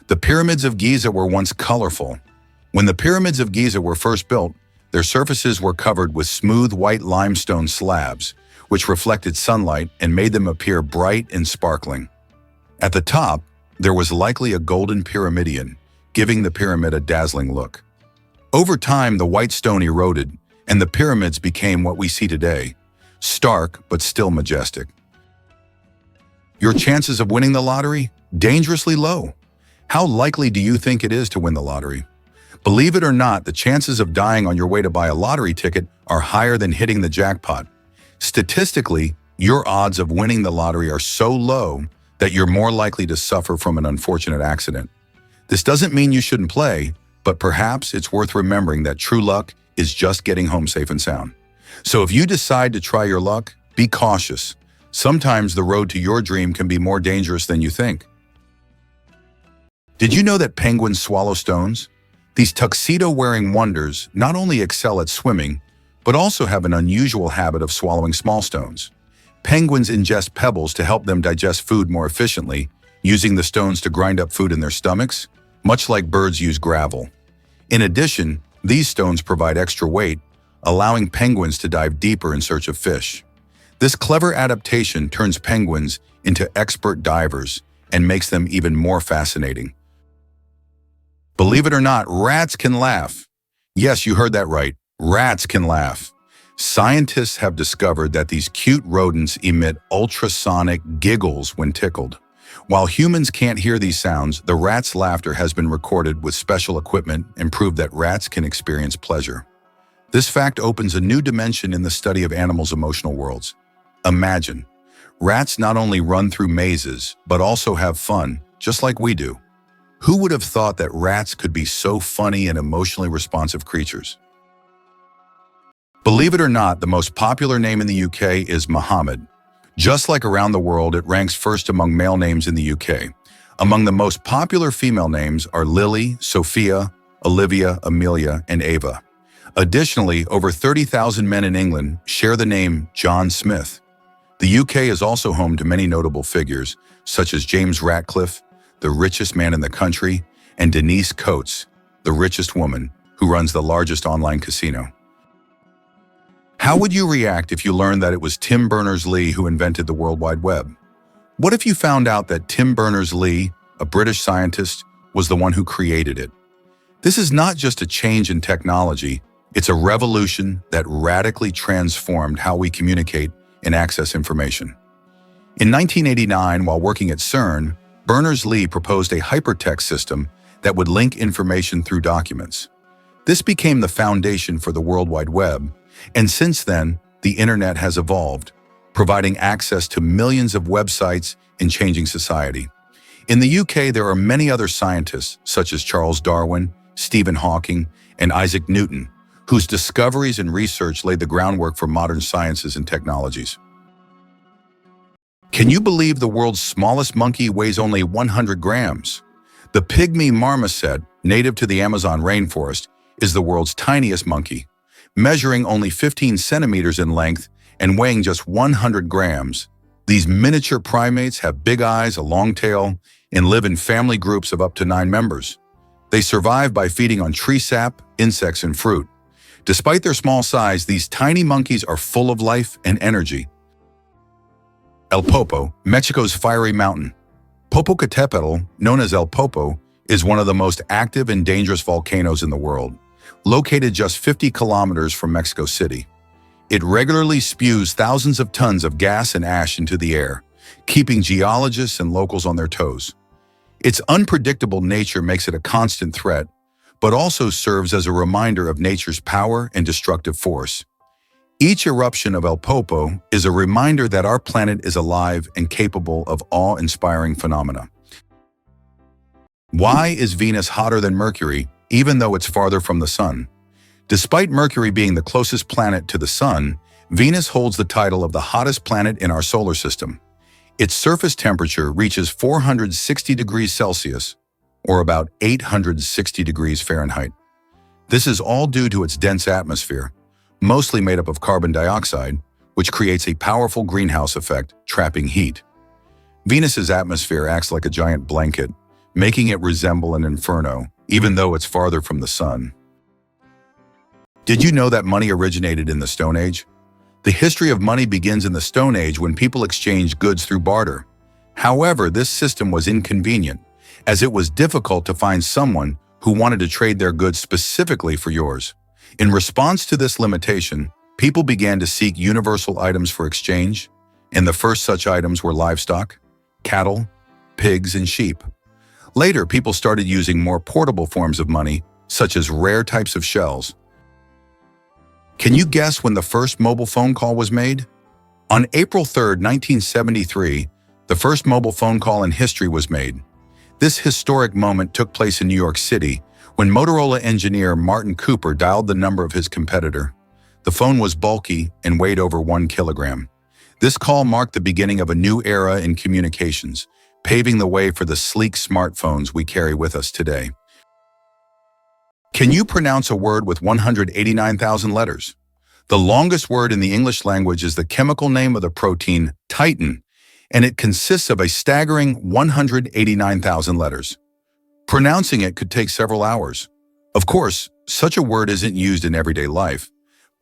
The pyramids of Giza were once colorful. When the pyramids of Giza were first built, their surfaces were covered with smooth white limestone slabs, which reflected sunlight and made them appear bright and sparkling. At the top, there was likely a golden pyramidion, giving the pyramid a dazzling look. Over time, the white stone eroded, and the pyramids became what we see today, stark but still majestic. Your chances of winning the lottery? Dangerously low. How likely do you think it is to win the lottery? Believe it or not, the chances of dying on your way to buy a lottery ticket are higher than hitting the jackpot. Statistically, your odds of winning the lottery are so low that you're more likely to suffer from an unfortunate accident. This doesn't mean you shouldn't play, but perhaps it's worth remembering that true luck is just getting home safe and sound. So if you decide to try your luck, be cautious. Sometimes the road to your dream can be more dangerous than you think. Did you know that penguins swallow stones? These tuxedo-wearing wonders not only excel at swimming, but also have an unusual habit of swallowing small stones. Penguins ingest pebbles to help them digest food more efficiently, using the stones to grind up food in their stomachs, much like birds use gravel. In addition, these stones provide extra weight, allowing penguins to dive deeper in search of fish. This clever adaptation turns penguins into expert divers and makes them even more fascinating. Believe it or not, rats can laugh. Yes, you heard that right. Rats can laugh. Scientists have discovered that these cute rodents emit ultrasonic giggles when tickled. While humans can't hear these sounds, the rat's laughter has been recorded with special equipment and proved that rats can experience pleasure. This fact opens a new dimension in the study of animals' emotional worlds. Imagine, rats not only run through mazes, but also have fun, just like we do. Who would have thought that rats could be so funny and emotionally responsive creatures? Believe it or not, the most popular name in the UK is Mohammed. Just like around the world, it ranks first among male names in the UK. Among the most popular female names are Lily, Sophia, Olivia, Amelia, and Ava. Additionally, over 30,000 men in England share the name John Smith. The UK is also home to many notable figures, such as James Ratcliffe, the richest man in the country, and Denise Coates, the richest woman, who runs the largest online casino. How would you react if you learned that it was Tim Berners-Lee who invented the World Wide Web? What if you found out that Tim Berners-Lee, a British scientist, was the one who created it? This is not just a change in technology, it's a revolution that radically transformed how we communicate and access information. In 1989, while working at CERN, Berners-Lee proposed a hypertext system that would link information through documents. This became the foundation for the World Wide Web, and since then, the internet has evolved, providing access to millions of websites and changing society. In the UK, there are many other scientists, such as Charles Darwin, Stephen Hawking, and Isaac Newton, whose discoveries and research laid the groundwork for modern sciences and technologies. Can you believe the world's smallest monkey weighs only 100 grams? The pygmy marmoset, native to the Amazon rainforest, is the world's tiniest monkey, measuring only 15 centimeters in length and weighing just 100 grams. These miniature primates have big eyes, a long tail, and live in family groups of up to 9 members. They survive by feeding on tree sap, insects, and fruit. Despite their small size, these tiny monkeys are full of life and energy. El Popo, Mexico's fiery mountain. Popocatépetl, known as El Popo, is one of the most active and dangerous volcanoes in the world, located just 50 kilometers from Mexico City. It regularly spews thousands of tons of gas and ash into the air, keeping geologists and locals on their toes. Its unpredictable nature makes it a constant threat, but also serves as a reminder of nature's power and destructive force. Each eruption of El Popo is a reminder that our planet is alive and capable of awe-inspiring phenomena. Why is Venus hotter than Mercury, even though it's farther from the Sun? Despite Mercury being the closest planet to the Sun, Venus holds the title of the hottest planet in our solar system. Its surface temperature reaches 460 degrees Celsius, or about 860 degrees Fahrenheit. This is all due to its dense atmosphere, mostly made up of carbon dioxide, which creates a powerful greenhouse effect, trapping heat. Venus's atmosphere acts like a giant blanket, making it resemble an inferno, even though it's farther from the Sun. Did you know that money originated in the Stone Age? The history of money begins in the Stone Age when people exchanged goods through barter. However, this system was inconvenient, as it was difficult to find someone who wanted to trade their goods specifically for yours. In response to this limitation, people began to seek universal items for exchange, and the first such items were livestock, cattle, pigs, and sheep. Later, people started using more portable forms of money, such as rare types of shells. Can you guess when the first mobile phone call was made? On April 3, 1973, the first mobile phone call in history was made. This historic moment took place in New York City when Motorola engineer Martin Cooper dialed the number of his competitor. The phone was bulky and weighed over 1 kilogram. This call marked the beginning of a new era in communications, paving the way for the sleek smartphones we carry with us today. Can you pronounce a word with 189,000 letters? The longest word in the English language is the chemical name of the protein titin, and it consists of a staggering 189,000 letters. Pronouncing it could take several hours. Of course, such a word isn't used in everyday life,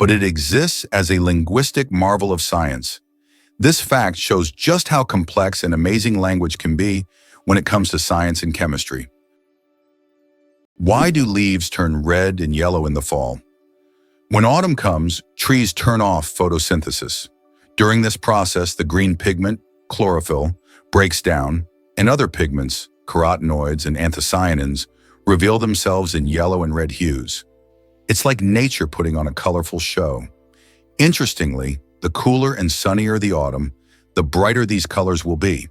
but it exists as a linguistic marvel of science. This fact shows just how complex and amazing language can be when it comes to science and chemistry. Why do leaves turn red and yellow in the fall? When autumn comes, trees turn off photosynthesis. During this process, the green pigment, chlorophyll, breaks down, and other pigments, carotenoids and anthocyanins, reveal themselves in yellow and red hues. It's like nature putting on a colorful show. Interestingly, the cooler and sunnier the autumn, the brighter these colors will be.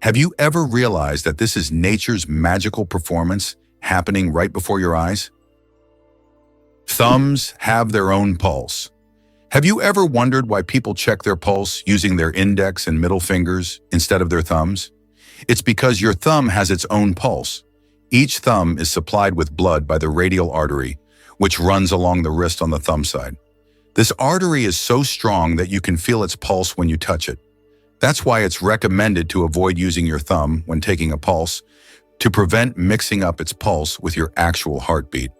Have you ever realized that this is nature's magical performance happening right before your eyes? Thumbs have their own pulse. Have you ever wondered why people check their pulse using their index and middle fingers instead of their thumbs? It's because your thumb has its own pulse. Each thumb is supplied with blood by the radial artery, which runs along the wrist on the thumb side. This artery is so strong that you can feel its pulse when you touch it. That's why it's recommended to avoid using your thumb when taking a pulse, to prevent mixing up its pulse with your actual heartbeat.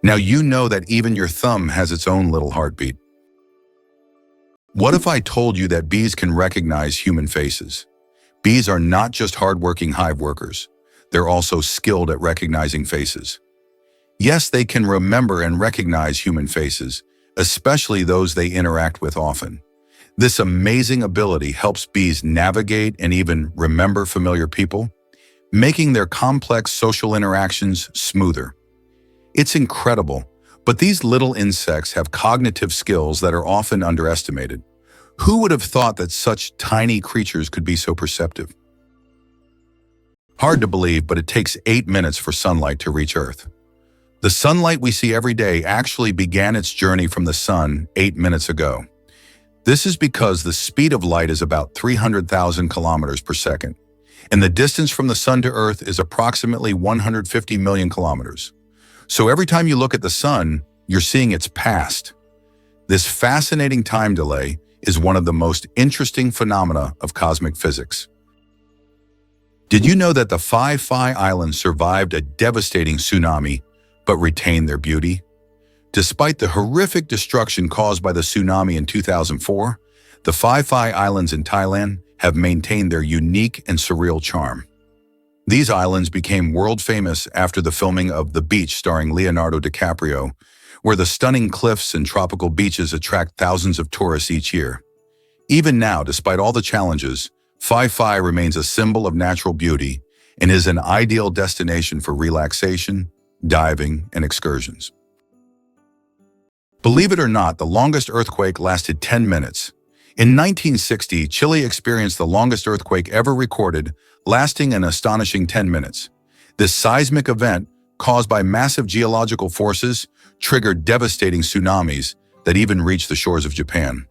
Now you know that even your thumb has its own little heartbeat. What if I told you that bees can recognize human faces? Bees are not just hardworking hive workers. They're also skilled at recognizing faces. Yes, they can remember and recognize human faces, especially those they interact with often. This amazing ability helps bees navigate and even remember familiar people, making their complex social interactions smoother. It's incredible, but these little insects have cognitive skills that are often underestimated. Who would have thought that such tiny creatures could be so perceptive? Hard to believe, but it takes 8 minutes for sunlight to reach Earth. The sunlight we see every day actually began its journey from the sun 8 minutes ago. This is because the speed of light is about 300,000 kilometers per second, and the distance from the sun to Earth is approximately 150 million kilometers. So every time you look at the sun, you're seeing its past. This fascinating time delay is one of the most interesting phenomena of cosmic physics. Did you know that the Phi Phi Islands survived a devastating tsunami, but retained their beauty? Despite the horrific destruction caused by the tsunami in 2004, the Phi Phi Islands in Thailand have maintained their unique and surreal charm. These islands became world famous after the filming of The Beach starring Leonardo DiCaprio, where the stunning cliffs and tropical beaches attract thousands of tourists each year. Even now, despite all the challenges, Phi Phi remains a symbol of natural beauty and is an ideal destination for relaxation, diving, and excursions. Believe it or not, the longest earthquake lasted 10 minutes. In 1960, Chile experienced the longest earthquake ever recorded, lasting an astonishing 10 minutes. This seismic event, caused by massive geological forces, triggered devastating tsunamis that even reached the shores of Japan.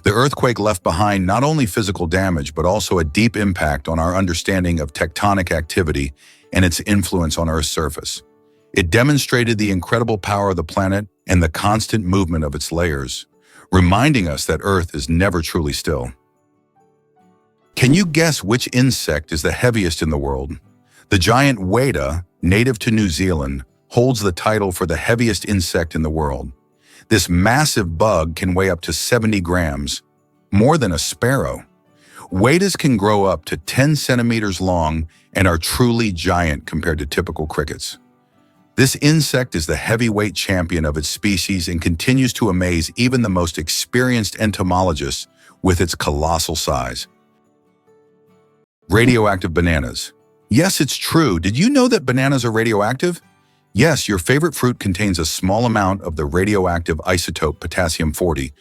The earthquake left behind not only physical damage, but also a deep impact on our understanding of tectonic activity and its influence on Earth's surface. It demonstrated the incredible power of the planet and the constant movement of its layers, reminding us that Earth is never truly still. Can you guess which insect is the heaviest in the world? The giant weta, native to New Zealand, holds the title for the heaviest insect in the world. This massive bug can weigh up to 70 grams, more than a sparrow. Wetas can grow up to 10 centimeters long and are truly giant compared to typical crickets. This insect is the heavyweight champion of its species and continues to amaze even the most experienced entomologists with its colossal size. Radioactive bananas. Yes, it's true. Did you know that bananas are radioactive? Yes, your favorite fruit contains a small amount of the radioactive isotope potassium-40,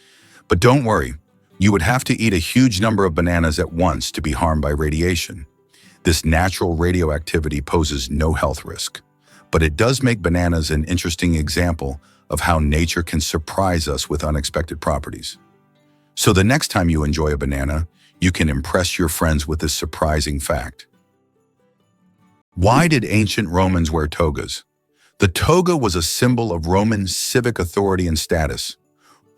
but don't worry, you would have to eat a huge number of bananas at once to be harmed by radiation. This natural radioactivity poses no health risk, but it does make bananas an interesting example of how nature can surprise us with unexpected properties. So the next time you enjoy a banana, you can impress your friends with this surprising fact. Why did ancient Romans wear togas? The toga was a symbol of Roman civic authority and status.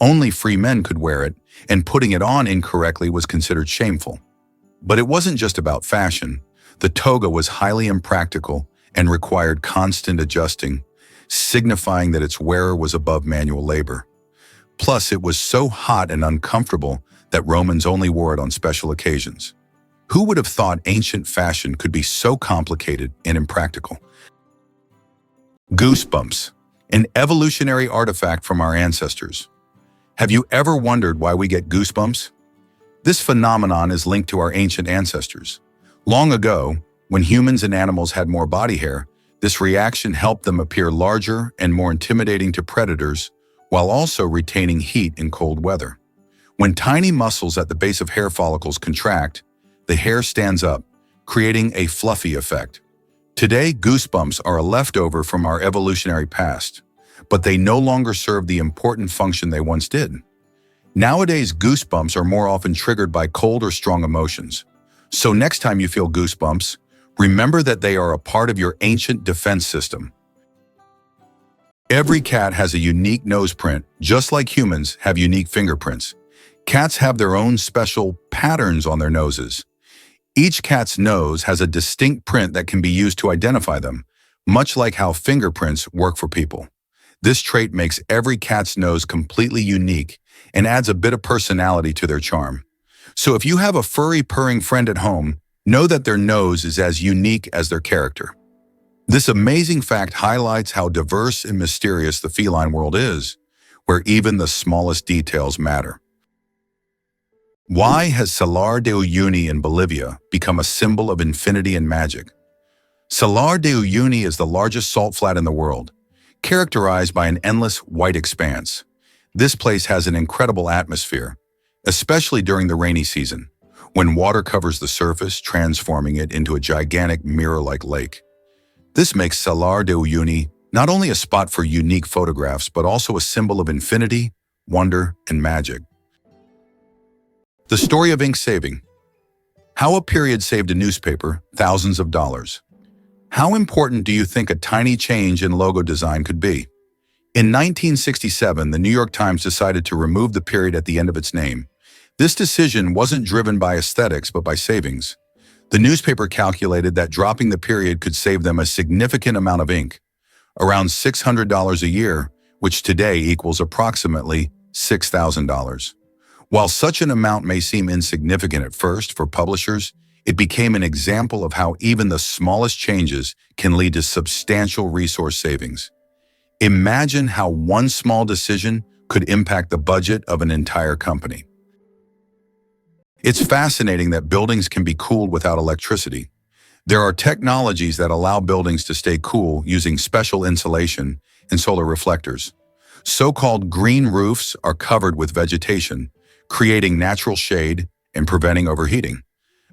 Only free men could wear it, and putting it on incorrectly was considered shameful. But it wasn't just about fashion. The toga was highly impractical and required constant adjusting, signifying that its wearer was above manual labor. Plus, it was so hot and uncomfortable that Romans only wore it on special occasions. Who would have thought ancient fashion could be so complicated and impractical? Goosebumps, an evolutionary artifact from our ancestors. Have you ever wondered why we get goosebumps? This phenomenon is linked to our ancient ancestors. Long ago, when humans and animals had more body hair, this reaction helped them appear larger and more intimidating to predators, while also retaining heat in cold weather. When tiny muscles at the base of hair follicles contract, the hair stands up, creating a fluffy effect. Today, goosebumps are a leftover from our evolutionary past, but they no longer serve the important function they once did. Nowadays, goosebumps are more often triggered by cold or strong emotions. So next time you feel goosebumps, remember that they are a part of your ancient defense system. Every cat has a unique nose print, just like humans have unique fingerprints. Cats have their own special patterns on their noses. Each cat's nose has a distinct print that can be used to identify them, much like how fingerprints work for people. This trait makes every cat's nose completely unique and adds a bit of personality to their charm. So if you have a furry purring friend at home, know that their nose is as unique as their character. This amazing fact highlights how diverse and mysterious the feline world is, where even the smallest details matter. Why has Salar de Uyuni in Bolivia become a symbol of infinity and magic? Salar de Uyuni is the largest salt flat in the world, characterized by an endless white expanse. This place has an incredible atmosphere, especially during the rainy season, when water covers the surface, transforming it into a gigantic mirror-like lake. This makes Salar de Uyuni not only a spot for unique photographs, but also a symbol of infinity, wonder, and magic. The story of ink saving. How a period saved a newspaper thousands of dollars. How important do you think a tiny change in logo design could be? In 1967, the New York Times decided to remove the period at the end of its name. This decision wasn't driven by aesthetics, but by savings. The newspaper calculated that dropping the period could save them a significant amount of ink, around $600 a year, which today equals approximately $6,000. While such an amount may seem insignificant at first for publishers, it became an example of how even the smallest changes can lead to substantial resource savings. Imagine how one small decision could impact the budget of an entire company. It's fascinating that buildings can be cooled without electricity. There are technologies that allow buildings to stay cool using special insulation and solar reflectors. So-called green roofs are covered with vegetation, creating natural shade and preventing overheating.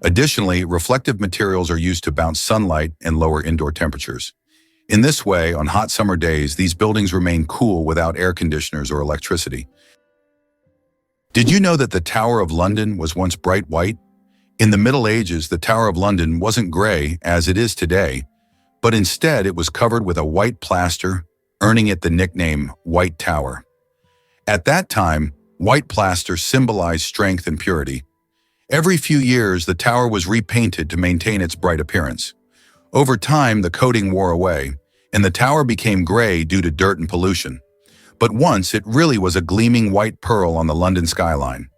Additionally, reflective materials are used to bounce sunlight and lower indoor temperatures. In this way, on hot summer days, these buildings remain cool without air conditioners or electricity. Did you know that the Tower of London was once bright white? In the Middle Ages, the Tower of London wasn't gray as it is today, but instead it was covered with a white plaster, earning it the nickname White Tower. At that time, white plaster symbolized strength and purity. Every few years, the tower was repainted to maintain its bright appearance. Over time, the coating wore away, and the tower became gray due to dirt and pollution. But once, it really was a gleaming white pearl on the London skyline.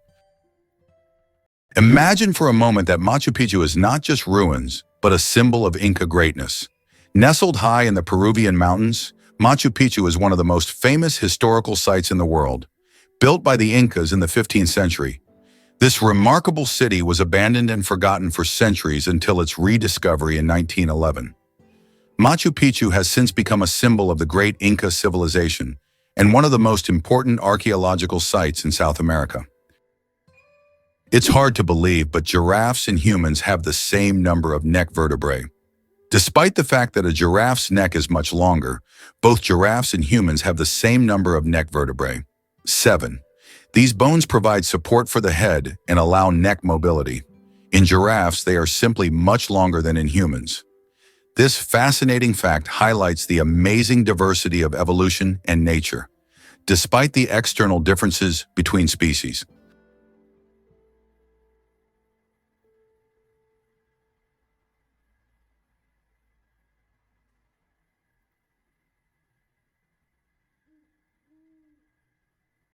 Imagine for a moment that Machu Picchu is not just ruins, but a symbol of Inca greatness. Nestled high in the Peruvian mountains, Machu Picchu is one of the most famous historical sites in the world. Built by the Incas in the 15th century, this remarkable city was abandoned and forgotten for centuries until its rediscovery in 1911. Machu Picchu has since become a symbol of the great Inca civilization and one of the most important archaeological sites in South America. It's hard to believe, but giraffes and humans have the same number of neck vertebrae. Despite the fact that a giraffe's neck is much longer, both giraffes and humans have the same number of neck vertebrae, 7. These bones provide support for the head and allow neck mobility. In giraffes, they are simply much longer than in humans. This fascinating fact highlights the amazing diversity of evolution and nature, despite the external differences between species.